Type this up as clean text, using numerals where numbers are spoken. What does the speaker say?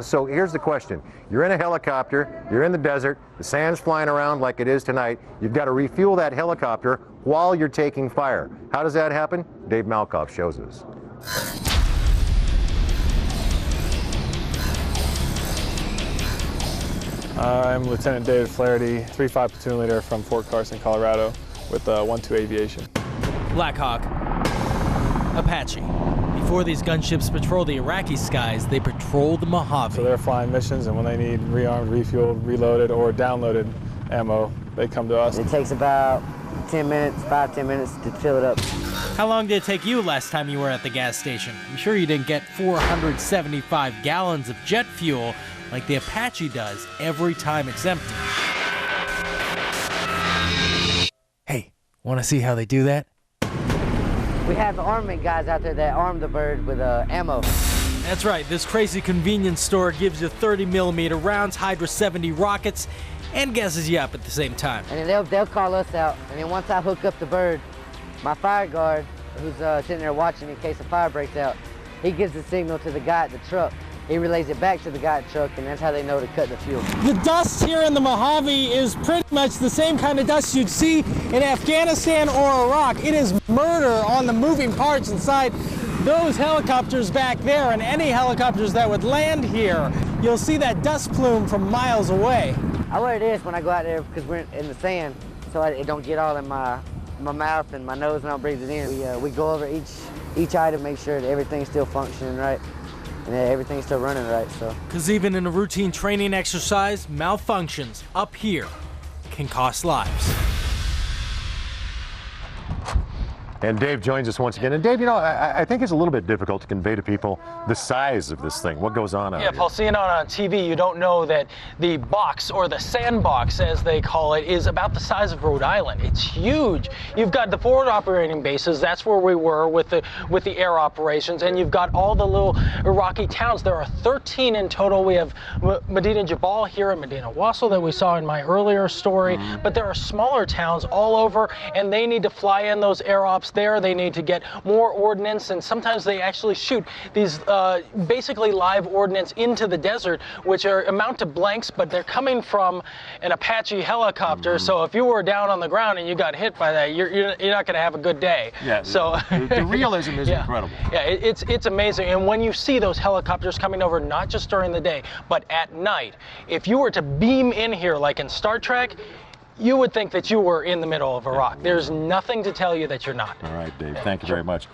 So here's the question. You're in a helicopter, you're in the desert, the sand's flying around like it is tonight. You've got to refuel that helicopter while you're taking fire. How does that happen? Dave Malkoff shows us. I'm Lieutenant David Flaherty, 3-5 platoon leader from Fort Carson, Colorado, with 1-2 Aviation. Blackhawk, Apache. Before these gunships patrol the Iraqi skies, they patrol the Mojave. So they're flying missions, and when they need rearmed, refueled, reloaded, or downloaded ammo, they come to us. It takes about 10 minutes, 5-10 minutes to fill it up. How long did it take you last time you were at the gas station? I'm sure you didn't get 475 gallons of jet fuel like the Apache does every time it's empty. Hey, want to see how they do that? We have the armament guys out there that arm the bird with ammo. That's right, this crazy convenience store gives you 30mm rounds, Hydra 70 rockets, and gasses you up at the same time. And then they'll call us out, and then once I hook up the bird, my fire guard, who's sitting there watching in case a fire breaks out, he gives the signal to the guy at the truck. He relays it back to the guy at the truck, and that's how they know to cut the fuel. The dust here in the Mojave is pretty much the same kind of dust you'd see in Afghanistan or Iraq. It is murder on the moving parts inside those helicopters back there, and any helicopters that would land here, you'll see that dust plume from miles away. I wear this when I go out there because we're in the sand, so it don't get all in my mouth and my nose, and I'll breathe it in. We go over each item, make sure that everything's still functioning right. And everything's still running right, so. Because even in a routine training exercise, malfunctions up here can cost lives. And Dave joins us once again. And Dave, you know, I think it's a little bit difficult to convey to people the size of this thing, what goes on out here. Yeah, Paul, seeing it on TV, you don't know that the box, or the sandbox as they call it, is about the size of Rhode Island. It's huge. You've got the forward operating bases, that's where we were with the air operations, and you've got all the little Iraqi towns. There are 13 in total. We have Medina Jabal here and Medina Wasl that we saw in my earlier story, but there are smaller towns all over, and they need to fly in those air ops there. They need to get more ordnance, and sometimes they actually shoot these basically live ordnance into the desert, which amount to blanks, but they're coming from an Apache helicopter. So if you were down on the ground and you got hit by that, you're not going to have a good day. Yeah. So the realism is incredible. Yeah, it's amazing. And when you see those helicopters coming over, not just during the day, but at night, if you were to beam in here like in Star Trek, you would think that you were in the middle of Iraq. There's nothing to tell you that you're not. All right, Dave. Thank you very much.